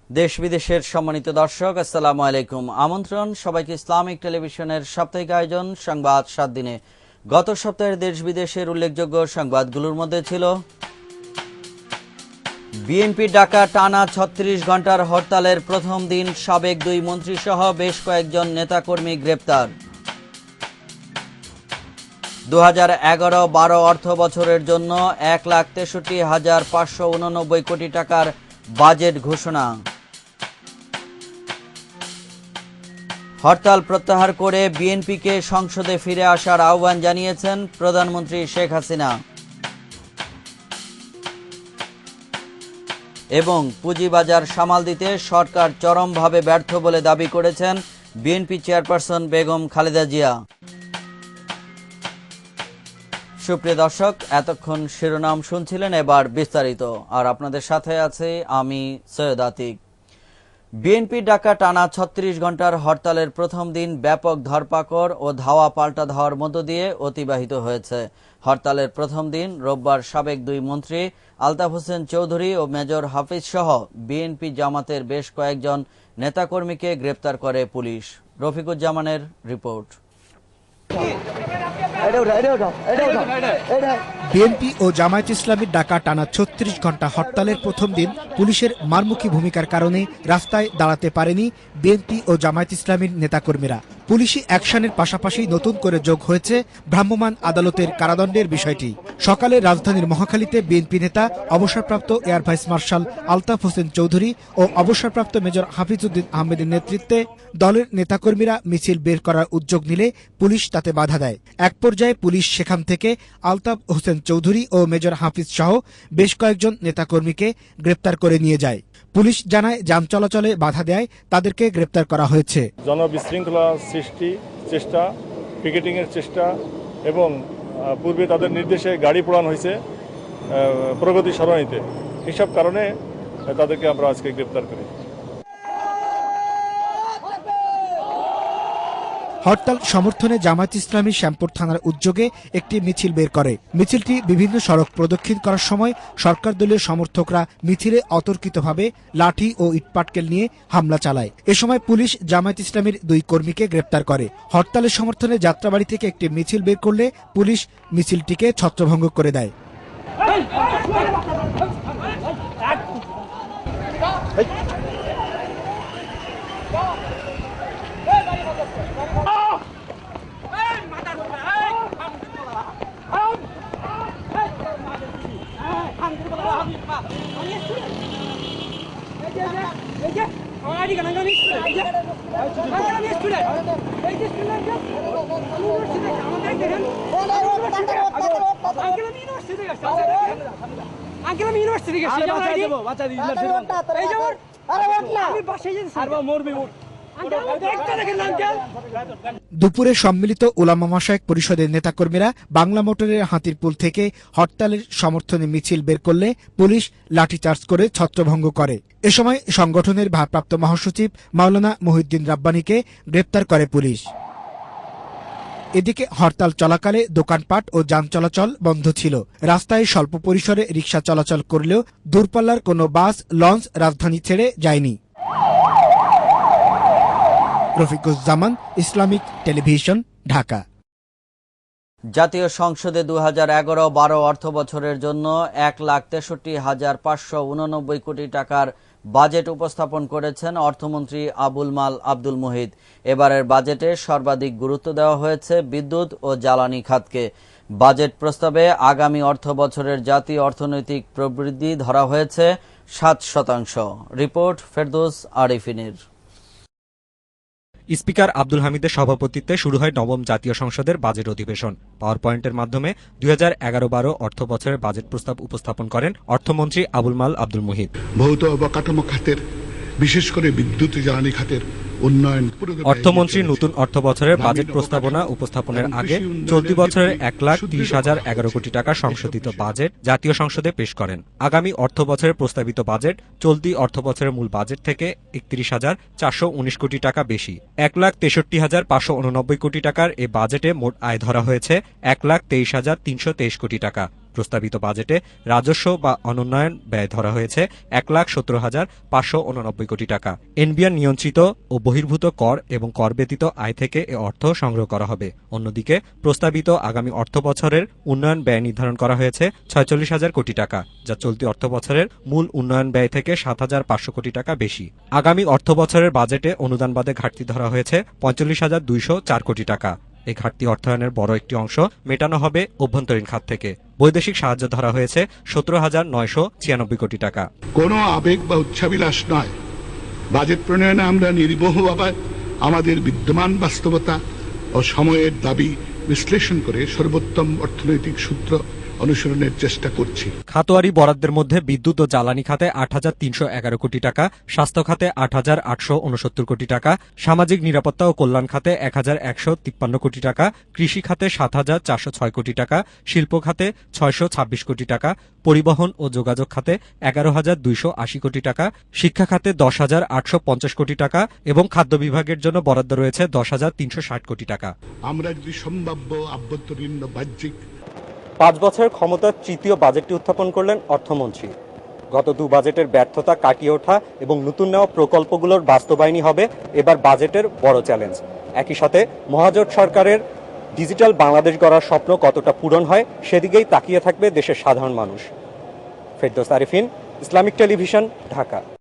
দেশ বিদেশের সম্মানিত দর্শক, আসসালামু আলাইকুম। আমন্ত্রণ সবাইকে ইসলামিক টেলিভিশনের সাপ্তাহিক আয়োজন সংবাদ 7 দিনে। গত সপ্তাহের দেশ বিদেশের উল্লেখযোগ্য সংবাদগুলোর মধ্যে ছিল বিএনপি ডাকা টানা ৩৬ ঘন্টার হরতালের প্রথম দিন সাবেক 2 মন্ত্রী সহ বেশ কয়েকজন নেতাকর্মী গ্রেপ্তার। 2011-12 অর্থ বছরের জন্য 1,63,589 কোটি টাকার বাজেট ঘোষণা। হরতাল প্রত্যাহার করে বিএনপিকে সংসদে ফিরে আসার আহ্বান জানিয়েছেন প্রধানমন্ত্রী শেখ হাসিনা। এবং পুঁজিবাজার সামাল দিতে সরকার চরমভাবে ব্যর্থ বলে দাবি করেছেন বিএনপি চেয়ারপারসন বেগম খালেদা জিয়া। সুপ্রিয় দর্শক, এতক্ষণ শিরোনাম শুনছিলেন, এবার বিস্তারিত। আর আপনাদের সাথে আছে আমি সৈয়দ আতিক। বিএনপি ডাকা টানা ৩৬ ঘন্টার হরতালের প্রথম দিন ব্যাপক ধরপাকড় ও ধাওয়া পাল্টা ধাওয়ার মধ্য দিয়ে অতিবাহিত হয়েছে। হরতালের প্রথম দিন রোববার সাবেক 2 মন্ত্রী আলতাফ হোসেন চৌধুরী ও মেজর হাফিজ সহ বিএনপি জামাতের বেশ কয়েকজন নেতাকর্মীকে গ্রেপ্তার করে পুলিশ। রফিকুজ্জামানের রিপোর্ট। বিএনপি ও জামায়াত ইসলামীর ডাকা টানা ৩৬ ঘন্টা হরতালের প্রথম দিন পুলিশের মারমুখী ভূমিকার কারণে রাস্তায় দাঁড়াতে পারেনি বিএনপি ও জামায়াত ইসলামীর নেতাকর্মীরা। পুলিশি অ্যাকশনের পাশাপাশি নতুন করে যোগ হয়েছে ভ্রাম্যমাণ আদালতের কারাদণ্ডের বিষয়টি। সকালে রাজধানীর মহাখালীতে বিএনপি নেতা অবসরপ্রাপ্ত air vice marshal Altaf Hossain Chowdhury ও অবসরপ্রাপ্ত মেজর হাফিজউদ্দিন আহমেদের নেতৃত্বে দলের নেতাকর্মীরা মিছিল বের করার উদ্যোগ নিলে পুলিশ তাতে বাধা দেয়। এক পর্যায়ে পুলিশ সেখান থেকে আলতাফ হোসেন চৌধুরী ও মেজর হাফিজ সহ বেশ কয়েকজন নেতাকর্মীকে গ্রেপ্তার করে নিয়ে যায়। পুলিশ জানায়, যান চলাচলে বাধা দেয় তাদেরকে গ্রেপ্তার করা হয়েছে। জনবিশৃঙ্খলা সৃষ্টি চেষ্টা, পিকেটিংয়ের চেষ্টা এবং পূর্বে তাদের নির্দেশে গাড়ি পোড়ানো হয়েছে প্রগতি সরণিতে। এসব কারণে তাদেরকে আমরা আজকে গ্রেপ্তার করি। হরতাল সমর্থনে জামায়াত ইসলামী শ্যামপুর থানার উদ্যোগে একটি মিছিল বের করে। মিছিলটি বিভিন্ন সড়ক প্রদক্ষিণ করার সময় সরকার দলীয় সমর্থকরা মিছিলে অতর্কিতভাবে লাঠি ও ইটপাটকেল নিয়ে হামলা চালায়। এ সময় পুলিশ জামায়াত ইসলামীর 2 কর্মীকে গ্রেপ্তার করে। হরতালের সমর্থনে যাত্রাবাড়ি থেকে একটি মিছিল বের করলে পুলিশ মিছিলটিকে ছত্রভঙ্গ করে দেয়। দুপুরে সম্মিলিত উলামা মাশায়েখ পরিষদের নেতাকর্মীরা বাংলা মোটরের হাতিরপুল থেকে হরতালের সমর্থনে মিছিল বের করলে পুলিশ লাঠিচার্জ করে ছত্রভঙ্গ করে। এ সময় সংগঠনের ভারপ্রাপ্ত মহাসচিব মাওলানা মহিউদ্দিন রাব্বানীকে গ্রেপ্তার করে পুলিশ। এদিকে হরতাল চলাকালে দোকানপাট ও যান চলাচল বন্ধ ছিল। রাস্তায় স্বল্প পরিসরে রিকশা চলাচল করলেও দূরপাল্লার কোনো বাস, লঞ্চ রাজধানী ছেড়ে যায়নি। Rafiquzzaman, Islamic television, Dhaka. জাতীয় সংসদে 2011-12 অর্থ বছরের জন্য 1,63,589 কোটি টাকার বাজেট উপস্থাপন করেছেন অর্থমন্ত্রী আবুল মাল আব্দুল মুহিত। এবারের বাজেটে সর্বাধিক গুরুত্ব দেওয়া হয়েছে বিদ্যুৎ ও জ্বালানি খাতকে। বাজেট প্রস্তাবে আগামী অর্থ বছরের জাতীয় অর্থনৈতিক প্রবৃদ্ধি ধরা হয়েছে 7%। রিপোর্ট ফেরদৌস আরিফিনের। স্পিকার আব্দুল হামিদের সভাপতিত্বে শুরু হয় নবম জাতীয় সংসদের বাজেট অধিবেশন। পাওয়ার পয়েন্টের মাধ্যমে 2011-12 অর্থ বছরের বাজেট প্রস্তাব উপস্থাপন করেন অর্থমন্ত্রী আবুল মাল আব্দুল মুহিত। ভৌত অবকাঠামো খাতের, বিশেষ করে বিদ্যুৎ জ্বালানি খাতের উন্নয়ন। অর্থমন্ত্রী নতুন অর্থ বছরের বাজেট প্রস্তাবনা উপস্থাপনের আগে চলতি বছরের 1,30,011 কোটি টাকা সংশোধিত বাজেট জাতীয় সংসদে পেশ করেন। আগামী অর্থ বছরের প্রস্তাবিত বাজেট চলতি অর্থ বছরের মূল বাজেট থেকে 31,419 কোটি টাকা বেশি। 1,63,589 কোটি টাকার এ বাজেটে মোট আয় ধরা হয়েছে 1,23,323 কোটি টাকা। প্রস্তাবিত বাজেটে রাজস্ব বা অনুন্নয়ন ব্যয় ধরা হয়েছে 1,17,589 কোটি টাকা। এনবিআর নিয়ন্ত্রিত ও বহির্ভূত কর এবং কর ব্যতীত আয় থেকে এ অর্থ সংগ্রহ করা হবে। অন্যদিকে প্রস্তাবিত আগামী অর্থ বছরের উন্নয়ন ব্যয় নির্ধারণ করা হয়েছে 46,000 কোটি টাকা, যা চলতি অর্থ বছরের মূল উন্নয়ন ব্যয় থেকে 7,500 কোটি টাকা বেশি। আগামী অর্থ বছরের বাজেটে অনুদান বাদে ঘাটতি ধরা হয়েছে 45,204 কোটি টাকা। এই ঘাটতি অর্থায়নের বড় একটি অংশ মেটানো হবে অভ্যন্তরীণ খাত থেকে। বৈদেশিক সাহায্য ধরা হয়েছে 17,996 কোটি টাকা। কোনো আবেগ বা উচ্চাবিলাস নয়, বাজেট প্রণয়নে আমরা নির্মোহভাবে আমাদের বিদ্যমান বাস্তবতা ও সময়ের দাবি বিশ্লেষণ করে সর্বোত্তম অর্থনৈতিক সূত্র অনুসরণের চেষ্টা করছি। খাতোয়ারি বরাদ্দের মধ্যে বিদ্যুৎ ও জ্বালানি খাতে 8,311 কোটি টাকা, স্বাস্থ্য খাতে 8,869 কোটি টাকা, সামাজিক নিরাপত্তা ও কল্যাণ খাতে 1,153 কোটি টাকা, কৃষি খাতে 7,406 কোটি টাকা, শিল্প খাতে 626 কোটি টাকা, পরিবহন ও যোগাযোগ খাতে 11,280 কোটি টাকা, শিক্ষা খাতে 10,850 কোটি টাকা এবং খাদ্য বিভাগের জন্য বরাদ্দ রয়েছে 10,360 কোটি টাকা। আমরা যদি সম্ভাব্য আভ্যন্তরীণ ও বাহ্যিক 5 বছরের ক্ষমতার তৃতীয় বাজেটটি উত্থাপন করলেন অর্থমন্ত্রী। গত 2 বাজেটের ব্যর্থতা কাটিয়ে ওঠা এবং নতুন নেওয়া প্রকল্পগুলোর বাস্তবায়নই হবে এবার বাজেটের বড় চ্যালেঞ্জ। একই সাথে মহাজোট সরকারের ডিজিটাল বাংলাদেশ গড়ার স্বপ্ন কতটা পূরণ হয় সেদিকেই তাকিয়ে থাকবে দেশের সাধারণ মানুষ। Ferdous Arifin, Islamic television, Dhaka.